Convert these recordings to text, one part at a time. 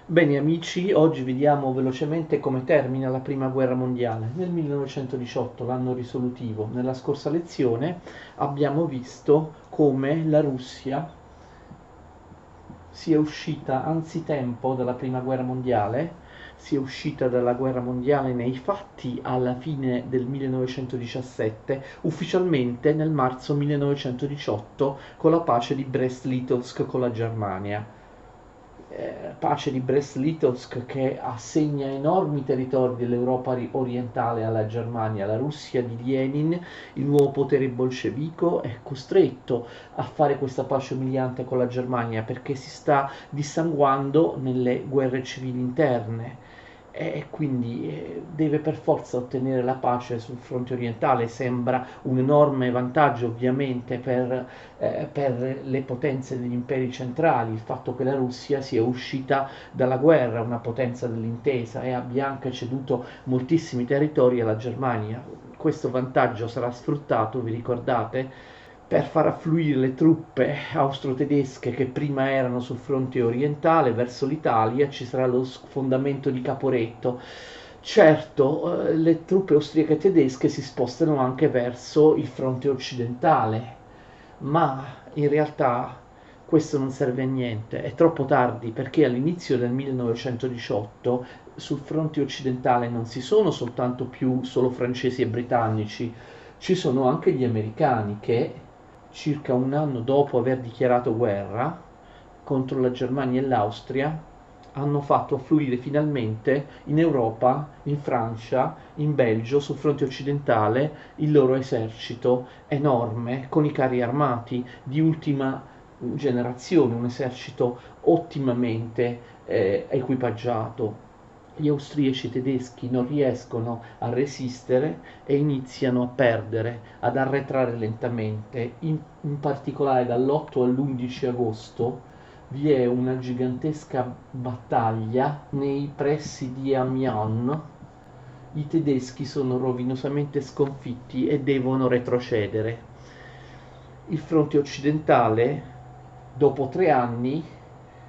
Bene amici, oggi vediamo velocemente come termina la Prima Guerra Mondiale. Nel 1918, l'anno risolutivo, nella scorsa lezione abbiamo visto come la Russia sia uscita anzitempo dalla Prima Guerra Mondiale, sia uscita dalla Guerra Mondiale nei fatti alla fine del 1917, ufficialmente nel marzo 1918 con la pace di Brest-Litovsk con la Germania. Pace di Brest-Litovsk che assegna enormi territori dell'Europa orientale alla Germania. La Russia di Lenin, il nuovo potere bolscevico, è costretto a fare questa pace umiliante con la Germania perché si sta dissanguando nelle guerre civili interne e quindi deve per forza ottenere la pace sul fronte orientale. Sembra un enorme vantaggio ovviamente per le potenze degli imperi centrali il fatto che la Russia sia uscita dalla guerra, una potenza dell'intesa, e abbia anche ceduto moltissimi territori alla Germania. Questo vantaggio sarà sfruttato, vi ricordate, per far affluire le truppe austro-tedesche che prima erano sul fronte orientale verso l'Italia. Ci sarà lo sfondamento di Caporetto. Certo, le truppe austriache e tedesche si spostano anche verso il fronte occidentale, ma in realtà questo non serve a niente, è troppo tardi perché all'inizio del 1918 sul fronte occidentale non si sono soltanto più solo francesi e britannici, ci sono anche gli americani che circa un anno dopo aver dichiarato guerra contro la Germania e l'Austria hanno fatto affluire finalmente in Europa, in Francia, in Belgio, sul fronte occidentale, il loro esercito enorme con i carri armati di ultima generazione, un esercito ottimamente equipaggiato. Gli austriaci e i tedeschi non riescono a resistere e iniziano a perdere, ad arretrare lentamente. In particolare dall'8 all'11 agosto vi è una gigantesca battaglia nei pressi di Amiens. I tedeschi sono rovinosamente sconfitti e devono retrocedere. Il fronte occidentale, dopo 3 anni,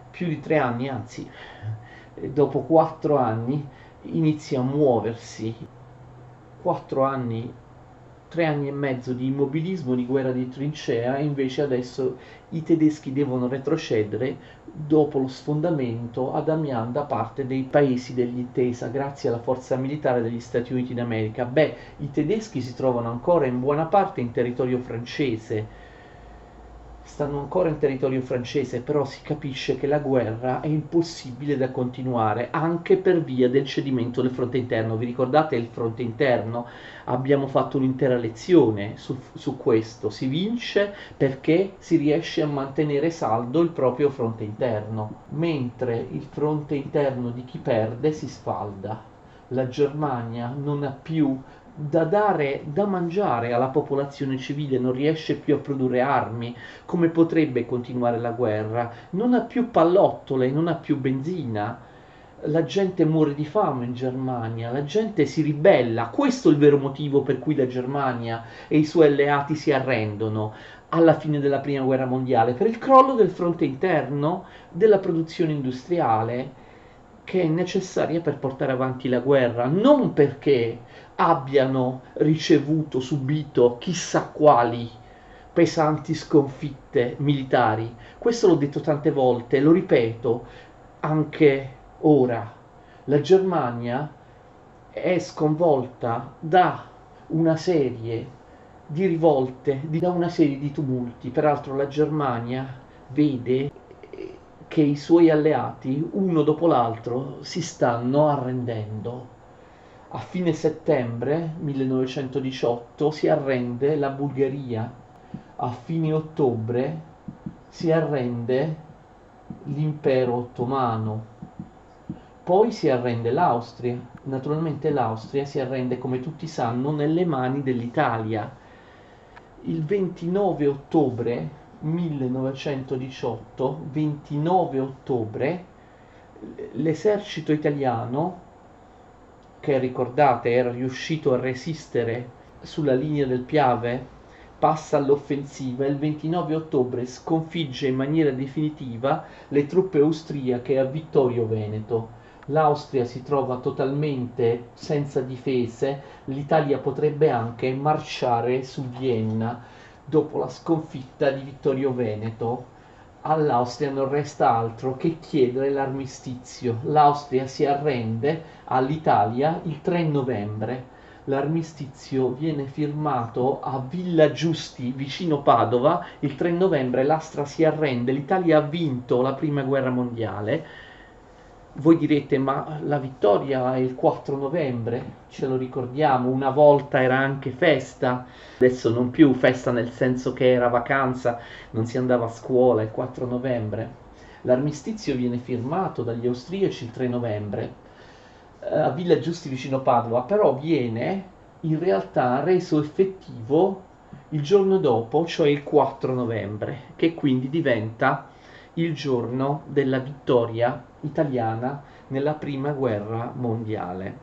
più di 3 anni, anzi, dopo 4 anni, inizia a muoversi. 4 anni, 3 anni e mezzo di immobilismo, di guerra di trincea, e invece adesso i tedeschi devono retrocedere dopo lo sfondamento ad Amiens da parte dei paesi dell'intesa, grazie alla forza militare degli Stati Uniti d'America. Beh, i tedeschi si trovano ancora in buona parte in territorio francese, stanno ancora in territorio francese, però si capisce che la guerra è impossibile da continuare anche per via del cedimento del fronte interno. Vi ricordate il fronte interno? Abbiamo fatto un'intera lezione su questo. Si vince perché si riesce a mantenere saldo il proprio fronte interno, mentre il fronte interno di chi perde si sfalda. La Germania non ha più da dare da mangiare alla popolazione civile, non riesce più a produrre armi. Come potrebbe continuare la guerra? Non ha più pallottole, non ha più benzina. La gente muore di fame in Germania, la gente si ribella. Questo è il vero motivo per cui la Germania e i suoi alleati si arrendono alla fine della Prima Guerra Mondiale, per il crollo del fronte interno della produzione industriale che è necessaria per portare avanti la guerra, non perché abbiano ricevuto, subito chissà quali pesanti sconfitte militari. Questo l'ho detto tante volte, lo ripeto anche ora. La Germania è sconvolta da una serie di rivolte, da una serie di tumulti. Peraltro la Germania vede che i suoi alleati, uno dopo l'altro, si stanno arrendendo. A fine settembre 1918 si arrende la Bulgaria, a fine ottobre si arrende l'impero ottomano, poi si arrende l'Austria. Naturalmente l'Austria si arrende, come tutti sanno, nelle mani dell'Italia. Il 29 ottobre 1918, 29 ottobre, l'esercito italiano, che ricordate era riuscito a resistere sulla linea del Piave passa all'offensiva e il 29 ottobre sconfigge in maniera definitiva le truppe austriache a Vittorio Veneto. L'Austria si trova totalmente senza difese, l'Italia potrebbe anche marciare su Vienna dopo la sconfitta di Vittorio Veneto. All'Austria non resta altro che chiedere l'armistizio. L'Austria si arrende all'Italia il 3 novembre. L'armistizio viene firmato a Villa Giusti, vicino Padova. Il 3 novembre l'Austria si arrende, l'Italia ha vinto la prima guerra mondiale. Voi direte, ma la vittoria è il 4 novembre, ce lo ricordiamo, una volta era anche festa, adesso non più festa nel senso che era vacanza, non si andava a scuola il 4 novembre. L'armistizio viene firmato dagli austriaci il 3 novembre a Villa Giusti vicino Padova, però viene in realtà reso effettivo il giorno dopo, cioè il 4 novembre, che quindi diventa il giorno della vittoria italiana nella prima guerra mondiale.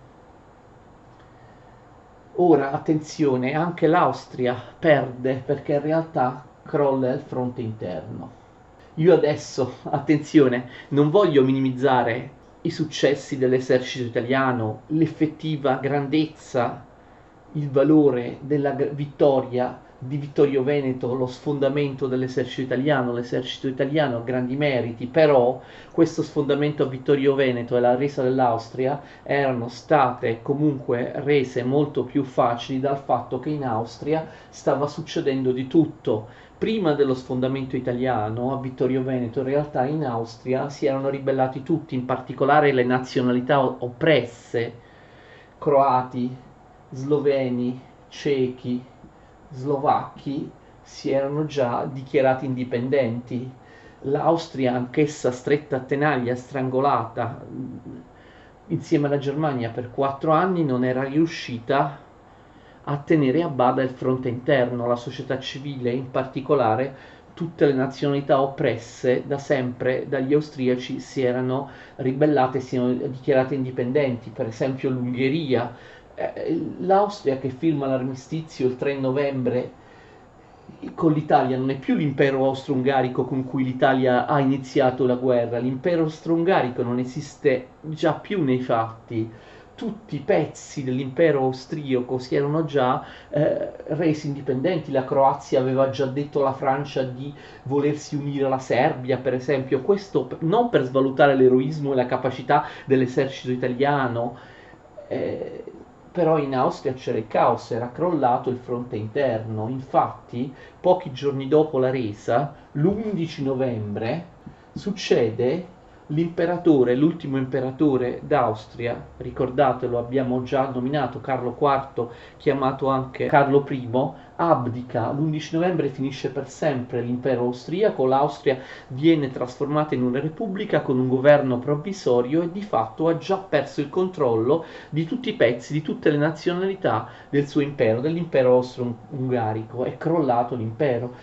Ora, attenzione, anche l'Austria perde perché in realtà crolla il fronte interno. Io adesso, attenzione, non voglio minimizzare i successi dell'esercito italiano, l'effettiva grandezza, il valore della vittoria di Vittorio Veneto, lo sfondamento dell'esercito italiano. L'esercito italiano ha grandi meriti, però questo sfondamento a Vittorio Veneto e la resa dell'Austria erano state comunque rese molto più facili dal fatto che in Austria stava succedendo di tutto. Prima dello sfondamento italiano a Vittorio Veneto, in realtà in Austria si erano ribellati tutti, in particolare le nazionalità oppresse, croati, sloveni, cechi, slovacchi si erano già dichiarati indipendenti. L'Austria, anch'essa stretta a tenaglia, strangolata, insieme alla Germania per 4 anni, non era riuscita a tenere a bada il fronte interno, la società civile, in particolare tutte le nazionalità oppresse da sempre dagli austriaci si erano ribellate, si erano dichiarate indipendenti, per esempio l'Ungheria. L'Austria che firma l'armistizio il 3 novembre con l'Italia non è più l'impero austro-ungarico con cui l'Italia ha iniziato la guerra, l'impero austro-ungarico non esiste già più nei fatti. Tutti i pezzi dell'impero austriaco si erano già resi indipendenti, la Croazia aveva già detto alla Francia di volersi unire alla Serbia, per esempio, questo non per svalutare l'eroismo e la capacità dell'esercito italiano, però in Austria c'era il caos, era crollato il fronte interno. Infatti, pochi giorni dopo la resa, l'11 novembre, succede l'imperatore, l'ultimo imperatore d'Austria, ricordatelo, abbiamo già nominato Carlo IV, chiamato anche Carlo I, abdica. L'11 novembre finisce per sempre l'impero austriaco, l'Austria viene trasformata in una repubblica con un governo provvisorio e di fatto ha già perso il controllo di tutti i pezzi, di tutte le nazionalità del suo impero, dell'impero austro-ungarico. È crollato l'impero.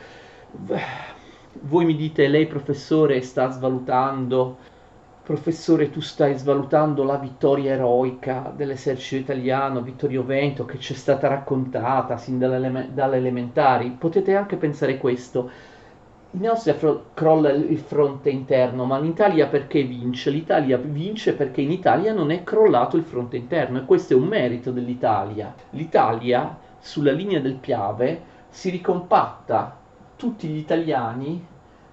Voi mi dite, lei professore sta svalutando. Professore, tu stai svalutando la vittoria eroica dell'esercito italiano, Vittorio Veneto, che ci è stata raccontata sin dalle elementari. Potete anche pensare questo. In Austria crolla il fronte interno, ma l'Italia perché vince? L'Italia vince perché in Italia non è crollato il fronte interno e questo è un merito dell'Italia. L'Italia, sulla linea del Piave, si ricompatta. Tutti gli italiani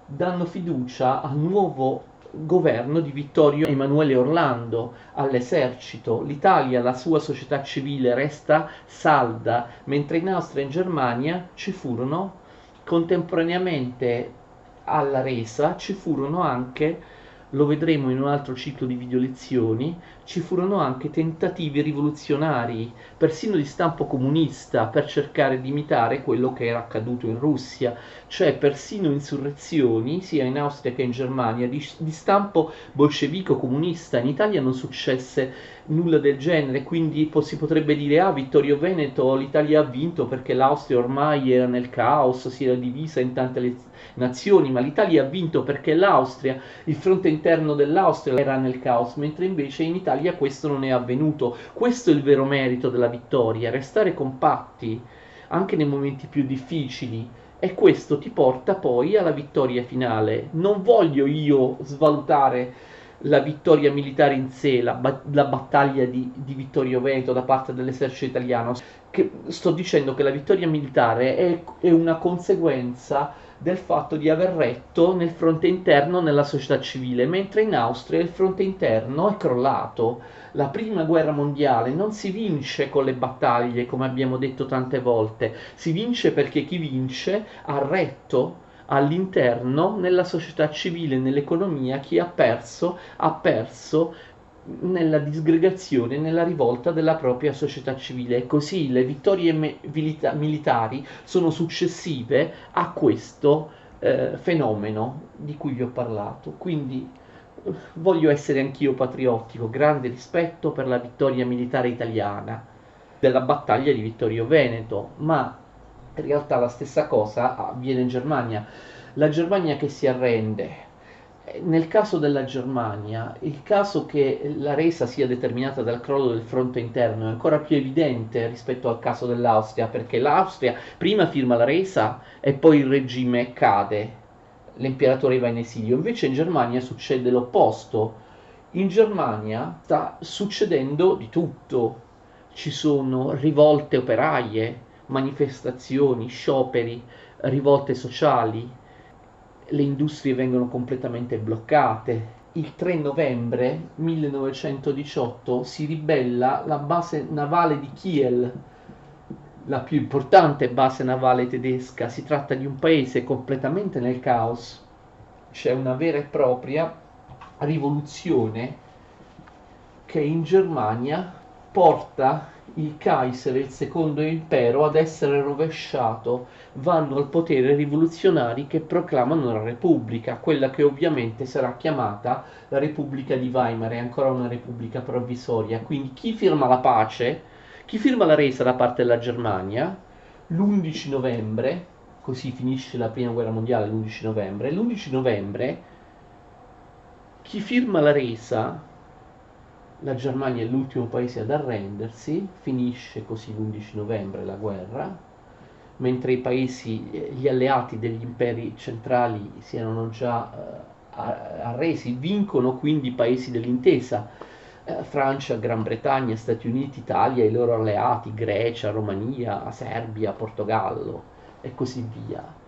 danno fiducia al nuovo governo di Vittorio Emanuele Orlando, all'esercito. L'Italia, la sua società civile resta salda, mentre in Austria e in Germania ci furono contemporaneamente alla resa, ci furono anche, lo vedremo in un altro ciclo di video lezioni, ci furono anche tentativi rivoluzionari, persino di stampo comunista, per cercare di imitare quello che era accaduto in Russia, cioè persino insurrezioni, sia in Austria che in Germania, di stampo bolscevico comunista. In Italia non successe nulla del genere, quindi si potrebbe dire, ah, Vittorio Veneto, l'Italia ha vinto perché l'Austria ormai era nel caos, si era divisa in tante nazioni, ma l'Italia ha vinto perché l'Austria, il fronte interno dell'Austria era nel caos, mentre invece in Italia questo non è avvenuto. Questo è il vero merito della vittoria, restare compatti. anche nei momenti più difficili, e questo ti porta poi alla vittoria finale. Non voglio io svalutare la vittoria militare in sé, la battaglia di Vittorio Veneto da parte dell'esercito italiano. Sto dicendo che la vittoria militare è una conseguenza del fatto di aver retto nel fronte interno nella società civile, mentre in Austria il fronte interno è crollato. La prima guerra mondiale non si vince con le battaglie, come abbiamo detto tante volte, si vince perché chi vince ha retto all'interno nella società civile, nell'economia. Chi ha perso nella disgregazione, nella rivolta della propria società civile. E così le vittorie militari sono successive a questo fenomeno di cui vi ho parlato. Quindi voglio essere anch'io patriottico, grande rispetto per la vittoria militare italiana, della battaglia di Vittorio Veneto, ma in realtà la stessa cosa avviene in Germania. La Germania che si arrende. Nel caso della Germania, il caso che la resa sia determinata dal crollo del fronte interno è ancora più evidente rispetto al caso dell'Austria, perché l'Austria prima firma la resa e poi il regime cade, l'imperatore va in esilio. Invece in Germania succede l'opposto. In Germania sta succedendo di tutto. Ci sono rivolte operaie, manifestazioni, scioperi, rivolte sociali, le industrie vengono completamente bloccate. Il 3 novembre 1918 si ribella la base navale di Kiel, la più importante base navale tedesca. Si tratta di un paese completamente nel caos. C'è una vera e propria rivoluzione che in Germania porta il Kaiser e il secondo impero ad essere rovesciato. Vanno al potere rivoluzionari che proclamano la Repubblica, quella che ovviamente sarà chiamata la Repubblica di Weimar, è ancora una repubblica provvisoria. Quindi chi firma la pace, chi firma la resa da parte della Germania, l'11 novembre, così finisce la prima guerra mondiale l'11 novembre, chi firma la resa, la Germania è l'ultimo paese ad arrendersi, finisce così l'11 novembre la guerra, mentre i paesi, gli alleati degli imperi centrali si erano già arresi, vincono quindi i paesi dell'intesa, Francia, Gran Bretagna, Stati Uniti, Italia, i loro alleati, Grecia, Romania, Serbia, Portogallo e così via.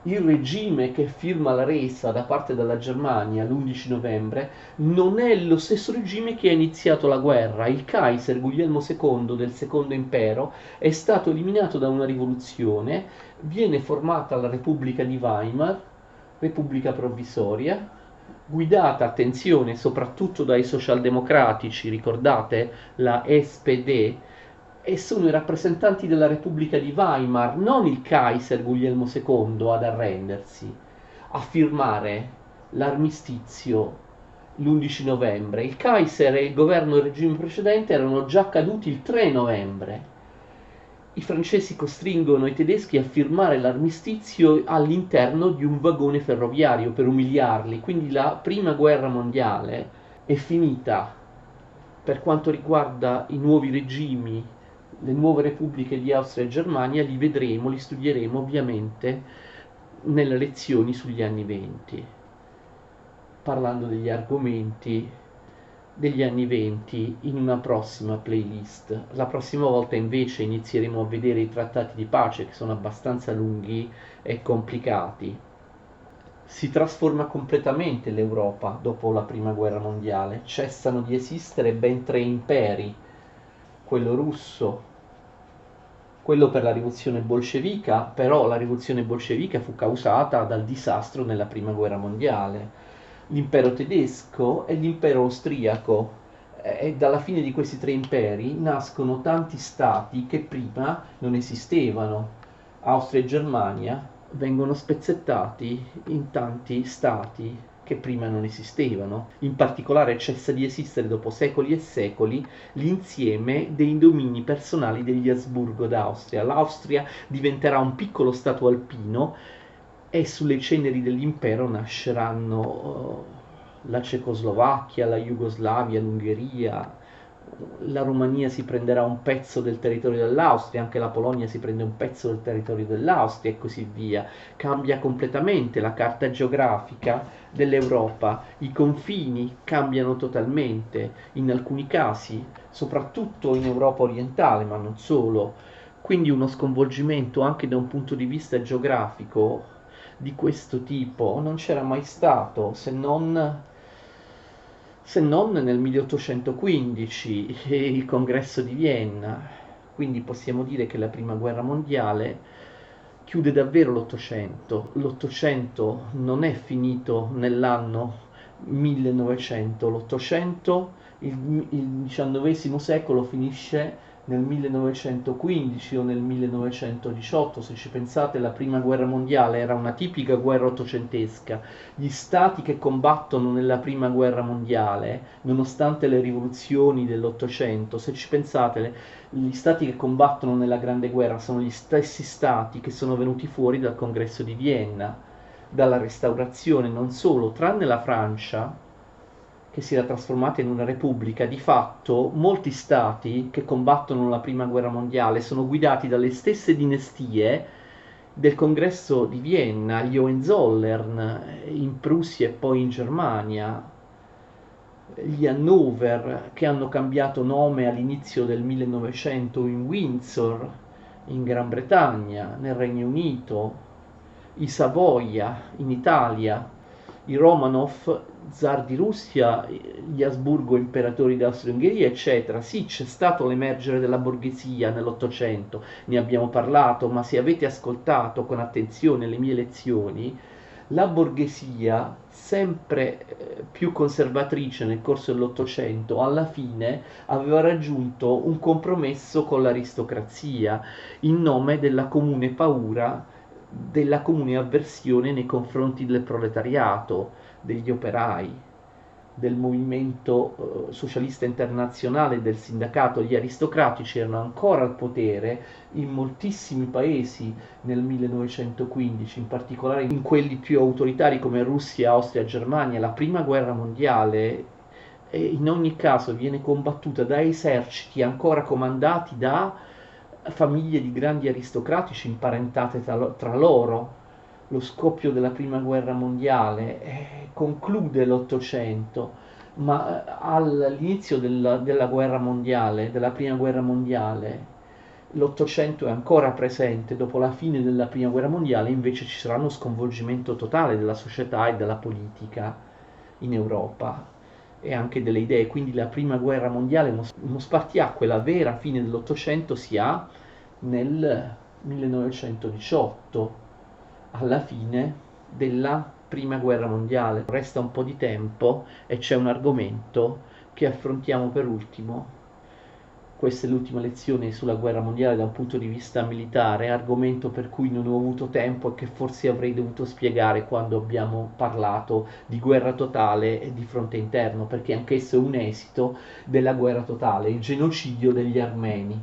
Il regime che firma la resa da parte della Germania l'11 novembre non è lo stesso regime che ha iniziato la guerra. Il Kaiser Guglielmo II del Secondo Impero è stato eliminato da una rivoluzione, viene formata la Repubblica di Weimar, Repubblica provvisoria, guidata, attenzione, soprattutto dai socialdemocratici, ricordate la SPD, e sono i rappresentanti della Repubblica di Weimar, non il Kaiser Guglielmo II ad arrendersi, a firmare l'armistizio l'11 novembre. Il Kaiser e il governo del regime precedente erano già caduti il 3 novembre. I francesi costringono i tedeschi a firmare l'armistizio all'interno di un vagone ferroviario per umiliarli, quindi la prima guerra mondiale è finita. Per quanto riguarda i nuovi regimi, le nuove repubbliche di Austria e Germania, li vedremo, li studieremo ovviamente nelle lezioni sugli anni '20, parlando degli argomenti degli anni '20 in una prossima playlist. La prossima volta invece inizieremo a vedere i trattati di pace, che sono abbastanza lunghi e complicati. Si trasforma completamente l'Europa dopo la prima guerra mondiale, cessano di esistere ben tre imperi, quello russo, quello per la rivoluzione bolscevica, però la rivoluzione bolscevica fu causata dal disastro nella prima guerra mondiale, l'impero tedesco e l'impero austriaco, e dalla fine di questi tre imperi nascono tanti stati che prima non esistevano. Austria e Germania vengono spezzettati in tanti stati che prima non esistevano. In particolare cessa di esistere dopo secoli e secoli l'insieme dei domini personali degli Asburgo d'Austria. L'Austria diventerà un piccolo stato alpino e sulle ceneri dell'impero nasceranno la Cecoslovacchia, la Jugoslavia, l'Ungheria, la Romania si prenderà un pezzo del territorio dell'Austria, anche la Polonia si prende un pezzo del territorio dell'Austria e così via. Cambia completamente la carta geografica dell'Europa, i confini cambiano totalmente, in alcuni casi, soprattutto in Europa orientale, ma non solo. Quindi uno sconvolgimento anche da un punto di vista geografico di questo tipo non c'era mai stato, se non nel 1815, il congresso di Vienna. Quindi possiamo dire che la prima guerra mondiale chiude davvero l'Ottocento. L'Ottocento non è finito nell'anno 1900, l'Ottocento, il XIX secolo finisce nel 1915 o nel 1918. Se ci pensate, la prima guerra mondiale era una tipica guerra ottocentesca. Gli stati che combattono nella prima guerra mondiale, nonostante le rivoluzioni dell'Ottocento, se ci pensate, gli stati che combattono nella Grande Guerra sono gli stessi stati che sono venuti fuori dal congresso di Vienna, dalla restaurazione, non solo, tranne la Francia, che si era trasformata in una repubblica. Di fatto molti stati che combattono la prima guerra mondiale sono guidati dalle stesse dinastie del congresso di Vienna, gli Hohenzollern in Prussia e poi in Germania, gli Hannover che hanno cambiato nome all'inizio del 1900 in Windsor, in Gran Bretagna, nel Regno Unito, i Savoia in Italia, i Romanov, zar di Russia, gli Asburgo, imperatori d'Austria-Ungheria, eccetera. Sì, c'è stato l'emergere della borghesia nell'Ottocento, ne abbiamo parlato, ma se avete ascoltato con attenzione le mie lezioni, la borghesia, sempre più conservatrice nel corso dell'Ottocento, alla fine aveva raggiunto un compromesso con l'aristocrazia in nome della comune paura, della comune avversione nei confronti del proletariato, degli operai, del movimento socialista internazionale e del sindacato. Gli aristocratici erano ancora al potere in moltissimi paesi nel 1915, in particolare in quelli più autoritari come Russia, Austria, Germania. La prima guerra mondiale in ogni caso viene combattuta da eserciti ancora comandati da famiglie di grandi aristocratici imparentate tra loro. Lo scoppio della prima guerra mondiale conclude l'Ottocento, ma all'inizio della guerra mondiale, della prima guerra mondiale, l'Ottocento è ancora presente. Dopo la fine della prima guerra mondiale invece ci sarà uno sconvolgimento totale della società e della politica in Europa e anche delle idee. Quindi la prima guerra mondiale, uno spartiacque, la vera fine dell'Ottocento si ha nel 1918, alla fine della prima guerra mondiale. Resta un po' di tempo e c'è un argomento che affrontiamo per ultimo. Questa è l'ultima lezione sulla guerra mondiale da un punto di vista militare, argomento per cui non ho avuto tempo e che forse avrei dovuto spiegare quando abbiamo parlato di guerra totale e di fronte interno, perché anch'esso è un esito della guerra totale, il genocidio degli armeni.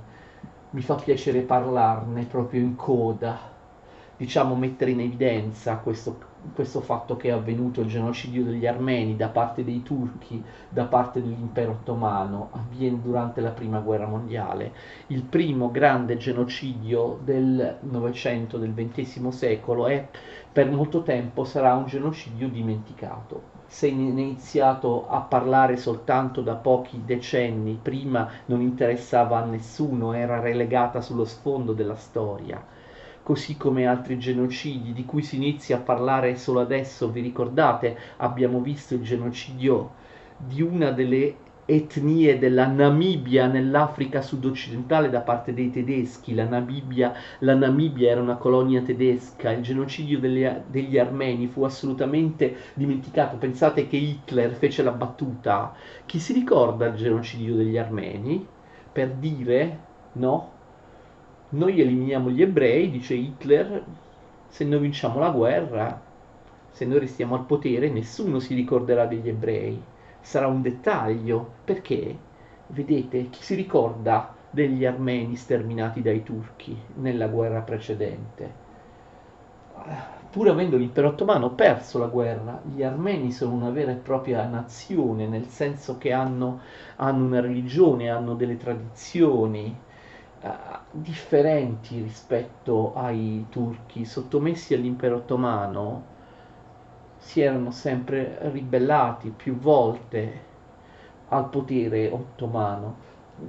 Mi fa piacere parlarne proprio in coda, diciamo mettere in evidenza questo fatto che è avvenuto il genocidio degli armeni da parte dei turchi, da parte dell'impero ottomano, avviene durante la prima guerra mondiale, il primo grande genocidio del Novecento, del XX secolo, e per molto tempo sarà un genocidio dimenticato. Se ne è iniziato a parlare soltanto da pochi decenni, prima non interessava a nessuno, era relegata sullo sfondo della storia, così come altri genocidi di cui si inizia a parlare solo adesso. Vi ricordate? Abbiamo visto il genocidio di una delle etnie della Namibia nell'Africa sud-occidentale da parte dei tedeschi. La Namibia era una colonia tedesca. Il genocidio degli armeni fu assolutamente dimenticato. Pensate che Hitler fece la battuta: chi si ricorda il genocidio degli armeni? Per dire no, noi eliminiamo gli ebrei, dice Hitler, se noi vinciamo la guerra, se noi restiamo al potere, nessuno si ricorderà degli ebrei. Sarà un dettaglio, perché, vedete, chi si ricorda degli armeni sterminati dai turchi nella guerra precedente? pur avendo l'impero ottomano perso la guerra. Gli armeni sono una vera e propria nazione, nel senso che hanno una religione, hanno delle tradizioni differenti rispetto ai turchi. Sottomessi all'impero ottomano si erano sempre ribellati più volte al potere ottomano.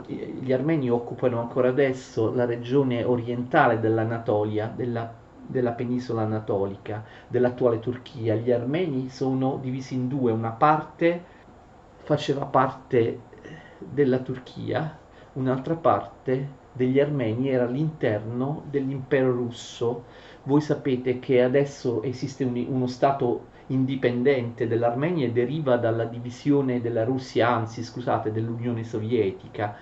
Gli armeni occupano ancora adesso la regione orientale dell'Anatolia, della penisola anatolica, dell'attuale Turchia. Gli armeni sono divisi in due: una parte faceva parte della Turchia, un'altra parte degli armeni era all'interno dell'impero russo. Voi sapete che adesso esiste uno stato indipendente dell'Armenia e deriva dalla divisione della Russia, anzi scusate, dell'Unione Sovietica.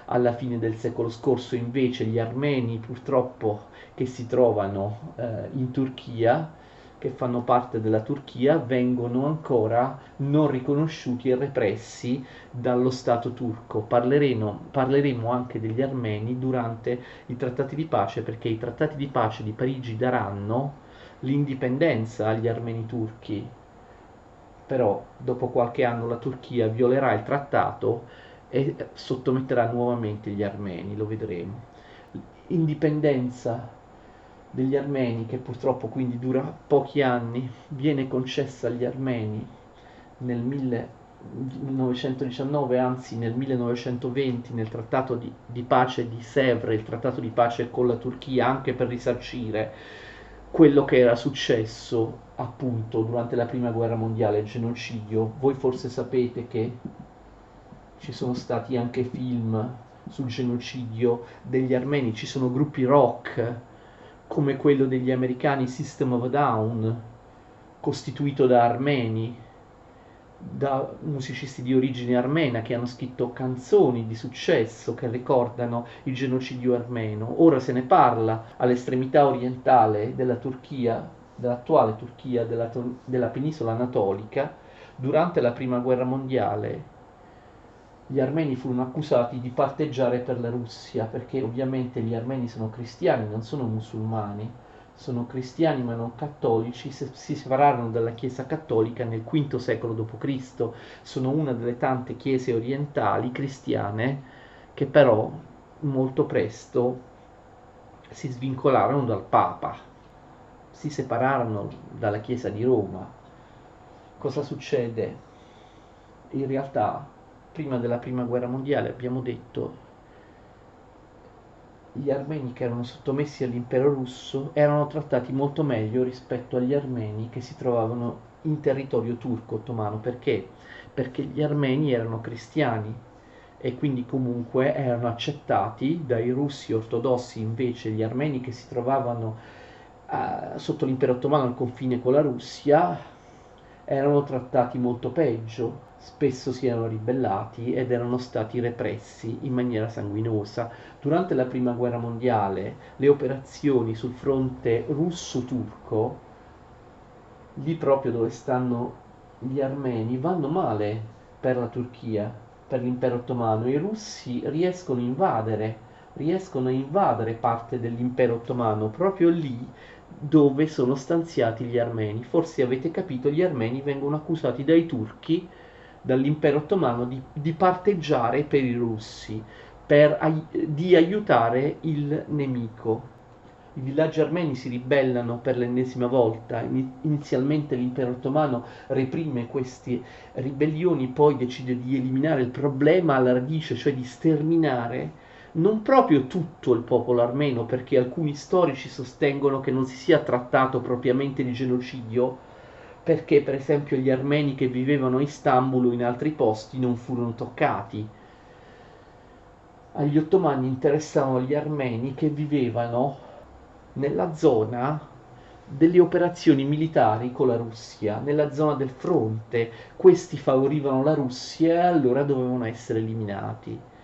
Alla fine del secolo scorso invece gli armeni purtroppo che si trovano in Turchia, che fanno parte della Turchia, vengono ancora non riconosciuti e repressi dallo Stato turco. Parleremo anche degli armeni durante i trattati di pace, perché i trattati di pace di Parigi daranno l'indipendenza agli armeni turchi, però dopo qualche anno la Turchia violerà il trattato e sottometterà nuovamente gli armeni, lo vedremo. Indipendenza degli armeni, che purtroppo quindi dura pochi anni, viene concessa agli armeni nel 1919, anzi nel 1920, nel trattato di pace di Sèvres, il trattato di pace con la Turchia, anche per risarcire quello che era successo appunto durante la prima guerra mondiale, il genocidio. Voi forse sapete che ci sono stati anche film sul genocidio degli armeni, ci sono gruppi rock come quello degli americani System of a Down, costituito da armeni, da musicisti di origine armena che hanno scritto canzoni di successo che ricordano il genocidio armeno. Ora se ne parla all'estremità orientale della Turchia, dell'attuale Turchia, della penisola anatolica. Durante la prima guerra mondiale gli armeni furono accusati di parteggiare per la Russia, perché ovviamente gli armeni sono cristiani, non sono musulmani, sono cristiani ma non cattolici, si separarono dalla Chiesa cattolica nel V secolo d.C., sono una delle tante chiese orientali cristiane che però molto presto si svincolarono dal Papa, si separarono dalla Chiesa di Roma. Cosa succede? In realtà, prima della prima guerra mondiale, abbiamo detto, gli armeni che erano sottomessi all'impero russo erano trattati molto meglio rispetto agli armeni che si trovavano in territorio turco ottomano. Perché? Perché gli armeni erano cristiani e quindi comunque erano accettati dai russi ortodossi. Invece gli armeni che si trovavano sotto l'impero ottomano al confine con la Russia erano trattati molto peggio, spesso si erano ribellati ed erano stati repressi in maniera sanguinosa. Durante la prima guerra mondiale le operazioni sul fronte russo-turco, lì proprio dove stanno gli armeni, vanno male per la Turchia, per l'impero ottomano. I russi riescono a invadere parte dell'impero ottomano proprio lì dove sono stanziati gli armeni. Forse avete capito, gli armeni vengono accusati dai turchi, dall'impero ottomano, di parteggiare per i russi, di aiutare il nemico. I villaggi armeni si ribellano per l'ennesima volta. Inizialmente l'impero ottomano reprime queste ribellioni, poi decide di eliminare il problema alla radice, cioè di sterminare non proprio tutto il popolo armeno, perché alcuni storici sostengono che non si sia trattato propriamente di genocidio, perché per esempio gli armeni che vivevano a Istanbul o in altri posti non furono toccati. Agli ottomani interessavano gli armeni che vivevano nella zona delle operazioni militari con la Russia, nella zona del fronte. Questi favorivano la Russia e allora dovevano essere eliminati.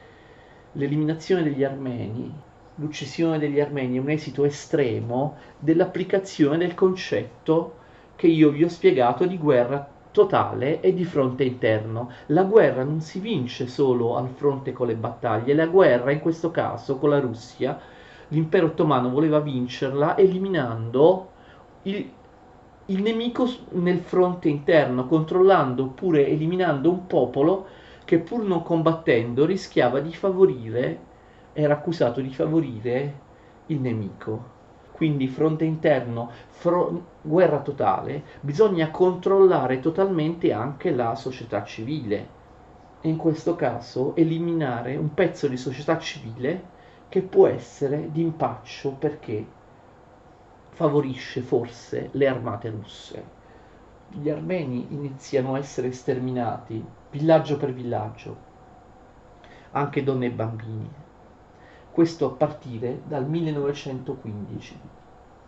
L'eliminazione degli armeni, l'uccisione degli armeni è un esito estremo dell'applicazione del concetto che io vi ho spiegato di guerra totale e di fronte interno. La guerra non si vince solo al fronte con le battaglie, la guerra in questo caso con la Russia, l'impero ottomano voleva vincerla eliminando il nemico nel fronte interno, controllando oppure eliminando un popolo che pur non combattendo rischiava di favorire, era accusato di favorire il nemico. Quindi fronte interno, guerra totale, bisogna controllare totalmente anche la società civile e in questo caso eliminare un pezzo di società civile che può essere d'impaccio perché favorisce forse le armate russe. Gli armeni iniziano a essere sterminati villaggio per villaggio, anche donne e bambini. Questo a partire dal 1915.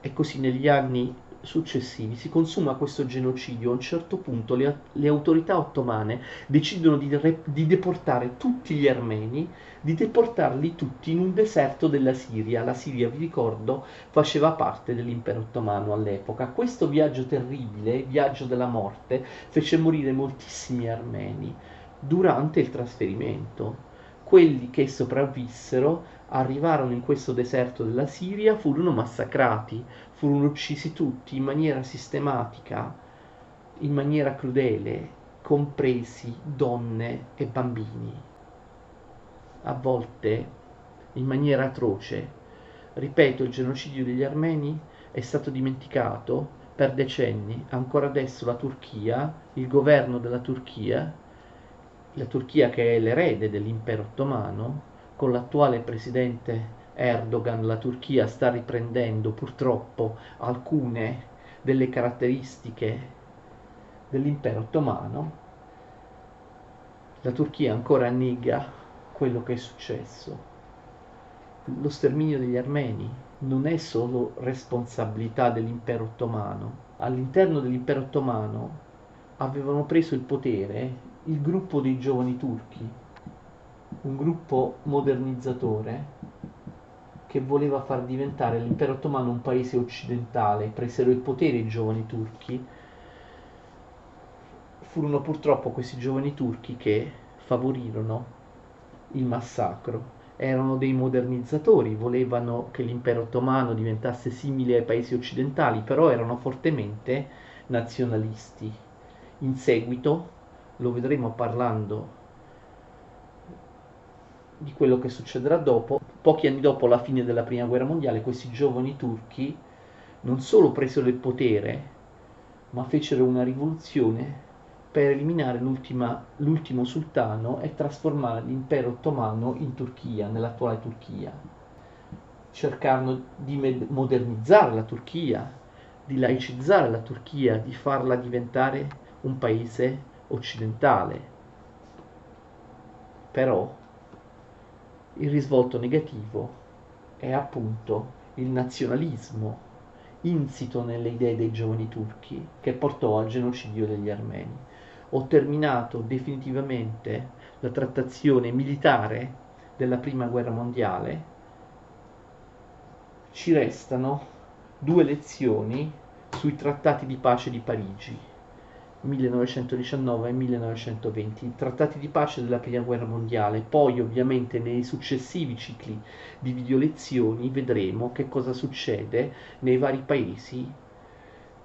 E così negli anni successivi si consuma questo genocidio. A un certo punto le autorità ottomane decidono di deportare tutti gli armeni, di deportarli tutti in un deserto della Siria. La Siria, vi ricordo, faceva parte dell'impero ottomano all'epoca. Questo viaggio terribile, viaggio della morte, fece morire moltissimi armeni durante il trasferimento. Quelli che sopravvissero arrivarono in questo deserto della Siria, furono massacrati, furono uccisi tutti in maniera sistematica, in maniera crudele, compresi donne e bambini, a volte in maniera atroce. Ripeto, il genocidio degli armeni è stato dimenticato per decenni. Ancora adesso la Turchia, il governo della Turchia, la Turchia che è l'erede dell'impero ottomano, con l'attuale presidente Erdogan, la Turchia sta riprendendo purtroppo alcune delle caratteristiche dell'impero ottomano. La Turchia ancora nega quello che è successo. Lo sterminio degli armeni non è solo responsabilità dell'impero ottomano. All'interno dell'impero ottomano avevano preso il potere il gruppo dei giovani turchi, un gruppo modernizzatore che voleva far diventare l'impero ottomano un paese occidentale. Presero il potere i giovani turchi. Furono purtroppo questi giovani turchi che favorirono il massacro. Erano dei modernizzatori, volevano che l'impero ottomano diventasse simile ai paesi occidentali, però erano fortemente nazionalisti. In seguito, lo vedremo parlando di quello che succederà dopo, pochi anni dopo la fine della prima guerra mondiale, questi giovani turchi non solo presero il potere, ma fecero una rivoluzione per eliminare l'ultimo sultano e trasformare l'impero ottomano in Turchia, nell'attuale Turchia. Cercarono di modernizzare la Turchia, di laicizzare la Turchia, di farla diventare un paese occidentale. Però il risvolto negativo è appunto il nazionalismo insito nelle idee dei giovani turchi che portò al genocidio degli armeni. Ho terminato definitivamente la trattazione militare della prima guerra mondiale. Ci restano due lezioni sui trattati di pace di Parigi 1919 e 1920, i trattati di pace della prima guerra mondiale. Poi ovviamente nei successivi cicli di video lezioni vedremo che cosa succede nei vari paesi,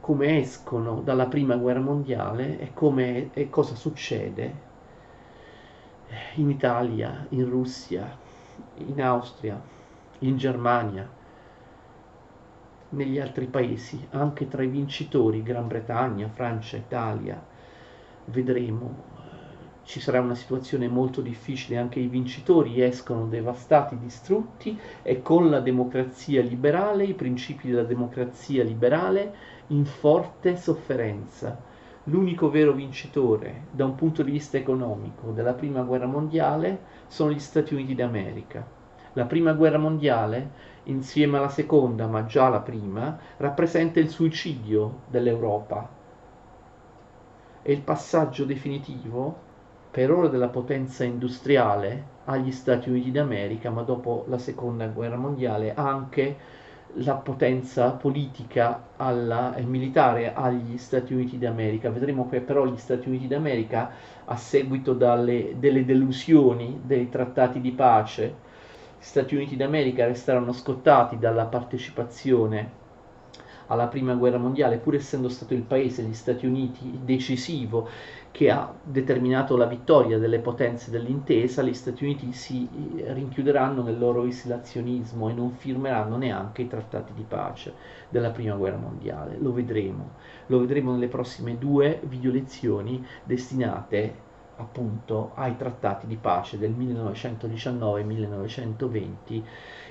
come escono dalla prima guerra mondiale e cosa succede in Italia, in Russia, in Austria, in Germania, negli altri paesi, anche tra i vincitori, Gran Bretagna, Francia, Italia. Vedremo, ci sarà una situazione molto difficile, anche i vincitori escono devastati, distrutti e con la democrazia liberale, i principi della democrazia liberale in forte sofferenza. L'unico vero vincitore da un punto di vista economico della prima guerra mondiale sono gli Stati Uniti d'America. La prima guerra mondiale, insieme alla seconda, ma già la prima, rappresenta il suicidio dell'Europa. È il passaggio definitivo, per ora della potenza industriale, agli Stati Uniti d'America, ma dopo la seconda guerra mondiale anche la potenza politica e militare agli Stati Uniti d'America. Vedremo che però gli Stati Uniti d'America, a seguito delle delusioni dei trattati di pace, gli Stati Uniti d'America restarono scottati dalla partecipazione alla prima guerra mondiale, pur essendo stato il paese, gli Stati Uniti, decisivo, che ha determinato la vittoria delle potenze dell'intesa, gli Stati Uniti si rinchiuderanno nel loro isolazionismo e non firmeranno neanche i trattati di pace della prima guerra mondiale. Lo vedremo nelle prossime due video lezioni destinate appunto ai trattati di pace del 1919 e 1920,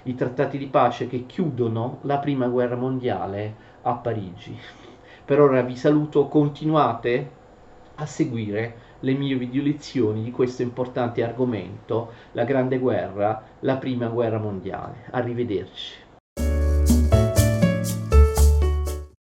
i trattati di pace che chiudono la prima guerra mondiale a Parigi. Per ora vi saluto, continuate a seguire le mie video lezioni di questo importante argomento, la Grande Guerra, la prima guerra mondiale. Arrivederci.